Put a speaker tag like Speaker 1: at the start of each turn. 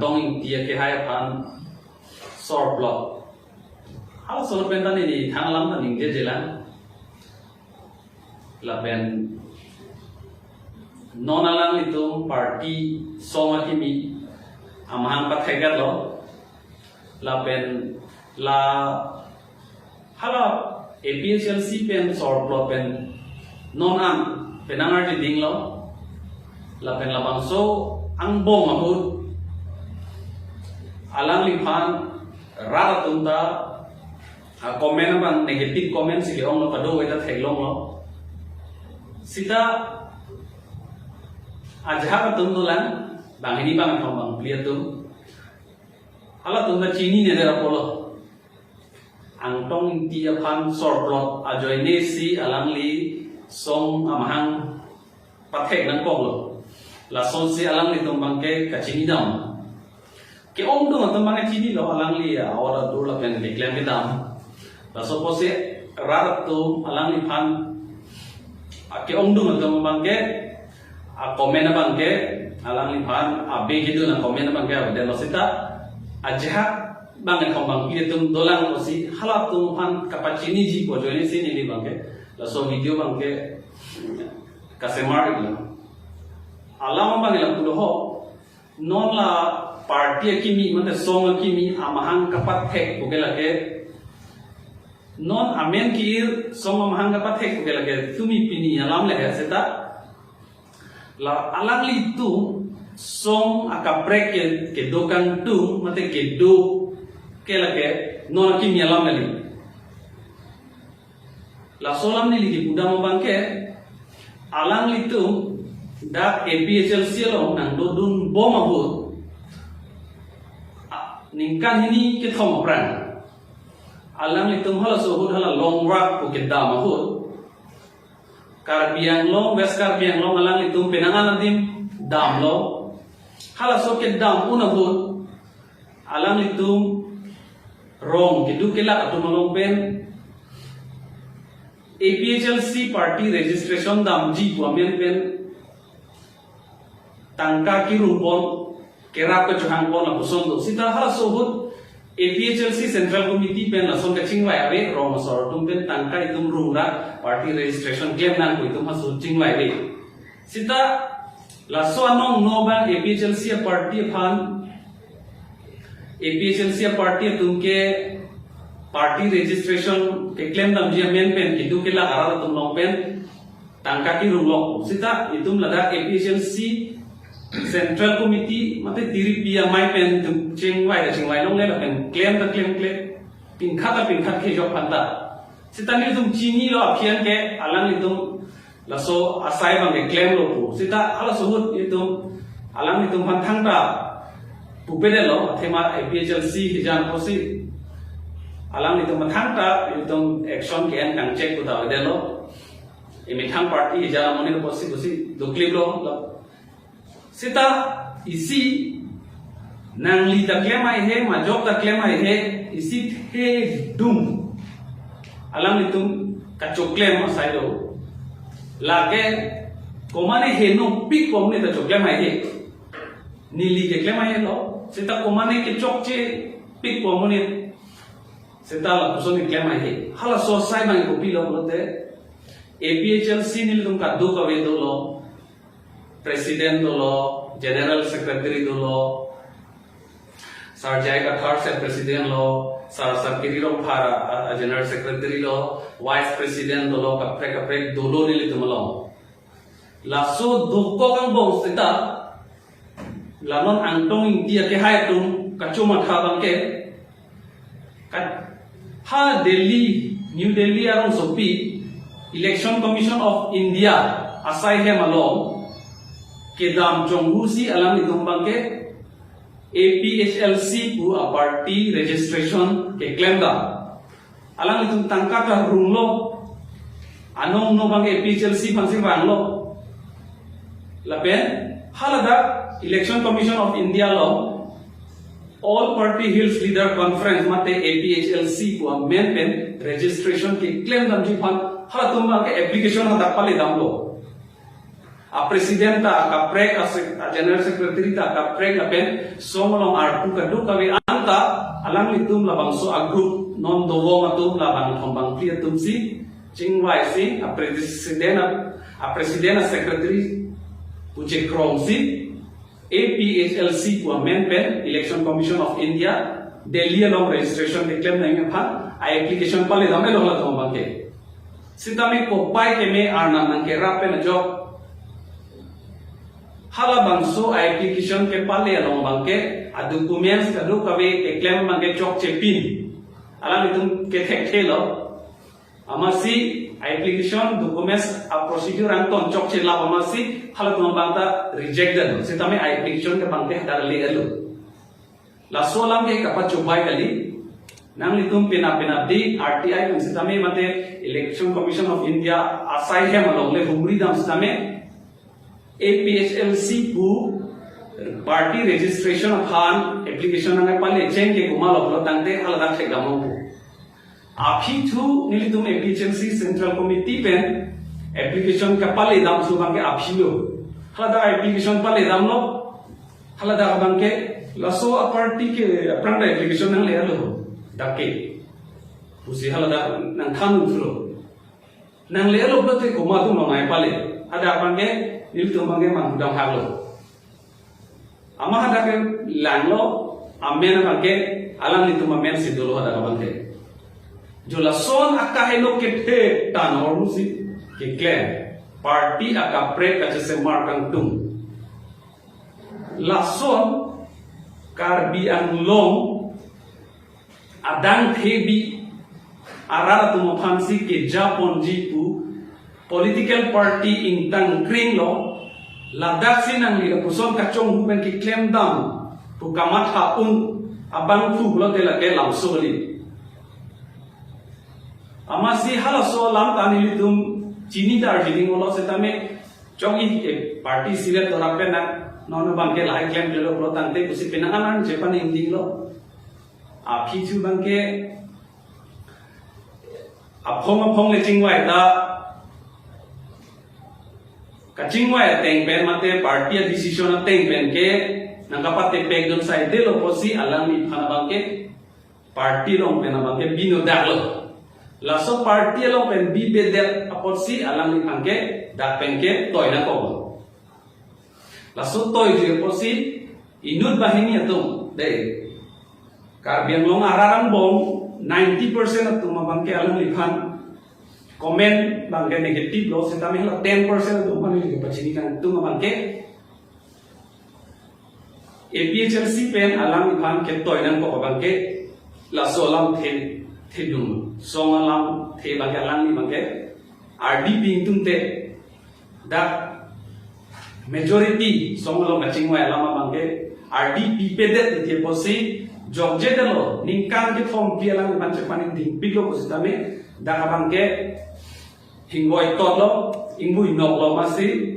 Speaker 1: tong tia ke hai pan sor plot hal sor pen tan ni thang lam tan ning je jelan la pen non alang itu party song akimi amahang pathegat lo la pen la hala APHLC pen sor plot pen non am penangar di ding lo la pen la bang so ang bong mahut alang lipan rara tunta komen bang negative comment sige ong lo kado weta thailong lo sita ajha tundulan bang ini bang thong bang clear tum ala tunta chini ne dera polo ang tong ti aphan sorplot ajoy ne si alang li song amahang pathek nang kong lo la son si alang li tum bang ke kachini dam ke ong tum tum bang chini lo alang li awala dur la pen declare ke dam la so pose rar tu alang li phan ke ong tum bang ke komen bang ke alang li phan be gitu na komen bang ke de lo sita ajha bang khom bang ki tum dolang osi hala tum phan kapachini ji ko joine si ni bang ke la so video bang ke kasemar igla alam bang la kudo ho non la party kimi mate song kimi amahang kapat thek ko gela ke non amen ki song amahang kapat thek ko gela ke tumi pini alam le seta la alang li tu song akaprek ke dokan tu mate ke do ke la ke non kimi alam le la solam ni ligi buda mo bangke alang li tu dak APHLC lo nang do dun bom abut ningkan ini ke thom pran alang li tum hala so hud hala long rak ko ke dam abut karbiang lo west karbiang lo alang li tum penangan nadim dam lo hala so ke dam un abut alang li tum rong ke du ke la atum long pen APHLC party registration dam ji ko amen pen tangka ki rumpon kerap ke johang pon la puson do sita hala sohut APHLC central committee pen la son ka chingwai ave rom sor tum pen tangka itum rumra party registration claim nan ko itum hasu chingwai ve sita la so anong no ban APHLC party phan APHLC party tum ke party registration ke claim dam ji amen pen ki du ke la ara tum long pen tangka ki rumlok sita itum lada APHLC central committee mate diri pia mai pen chingwai long le pen claim pin khat ke job phanta sita ni tum chini lo aphian ke alang itum la so asai bang ke claim lo pu sita ala so hut itum alang itum phan thang ta pu pede lo thema APHLC hijan posi alang itum thang ta itum action ke an kang check ku da de lo imi thang party hijan moni lo posi do clip lo sita isi nang li ta klema he ma job ta klema he isi he dum alam litum ka choklem sai do lage komane he no pik komne ta choklema he ni li ke klema he lo sita komane ke chokche pik komne sita la kusoni klema he hala so sai bang ko pilo bote APHLC ni litum ka do ka ve do lo President dolo, General Secretary dolo, Sarjai ka third set President lo, Sarkiri ro phara General Secretary lo, Vice President dolo kaprek dolo nili tumalo. Laso dukko kang bong sita, lanon antong dia ke hai tum kacuma thabang ke, ha Delhi, New Delhi arong sopi, Election Commission of India asai he malong. के दाम जोंगुसी अलाम इतुम्बंग के APHLC को party registration के क्लेम दा अलाम इतुम तंका का रूंगलो अनोंग नो बंग APHLC फंसिंग बांगलो लपेन Halda election commission of India low all party hills leader conference मते APHLC को मेन पेन रजिस्ट्रेशन के क्लेम दम जी फन हाला तुम के एप्लीकेशन हदा पाले दाम लो a presidenta ka prek a general secretary ka prek la pen somolong artu ka du ka we anta alang litum la bangso a group non dovo matum la bang thombang clear tum si chingwai si a presidenta secretary puche krong si APHLC ku amen pen Election Commission of India Delhi along registration declare nahi phan a application pale dame lo la thombang ke sitame ko pai ke me arna nang ke rap pen job hala bangso application ke pale along bangke a documents ka do kawe claim mangke chok chepin ala litum ke thelo amasi application documents a procedure ang ton chok chela amasi hala ton bangta rejected sitame application ke bangke dar le elo la solam ke kapa chubai kali nang litum pinapinabdi RTI sitame mate Election Commission of India asai hem along le humri dam sitame APHLC ku party registration khan application nang pale change ke kumal uplo tangte halada thegamo aphi thu nilitum APHLC Central Committee pen application ka pale dam su bangke aphilo halada application pale dam lo halada bangke laso party ke pranda application nang le lo dake pusi halada nang khanu thlo nang le lo blote kuma tu no nai pale ada bangke nil tumbangge mangudang haglo ama hada ke langlo amen bangke alang ni tumamen sidulo hada bangke jola son akka helo ke the tan horusi ke claim party aka pre ka se markang tung la son karbi ang long adang thebi arara tumapansi ke japon jipu political party in tang kring lo ladak sinang li puson kachong huben ki claim dam tu kamat hapun abang tu lo de la ke lam soli amasi hala so lam tani litum chini darjeeling lo setame chongi party sile tora pe na non bangke lai claim lo lo tante kusi penangan japan inding lo aphi chu bangke apong le chingwai ta kachingwa teng pen mate party decision teng pen ke nangkapate peg don side lo posi alang ni phana bangke party long pen bangke bino daklo laso party long pen bi bedel aposi alang ni bangke dak penke toy na ko laso toy je posi inut bahini atum de karbiang long araran bom 90% atum bangke alang ni phan comment bangke negatif lo setame hela 10% tu mani ke pachini kan tu bangke APHLC pen alam ipan ke toinan ko bangke la solam the dum song alam the bangke alam ni bangke RDP tum te da majority song lo ngaching wa alam bangke RDP pedet the posi jogje dalo ningkan ke form pi alam ipan chepani ding pilo ko setame da bangke hingboy totlo ingbu inok lo masih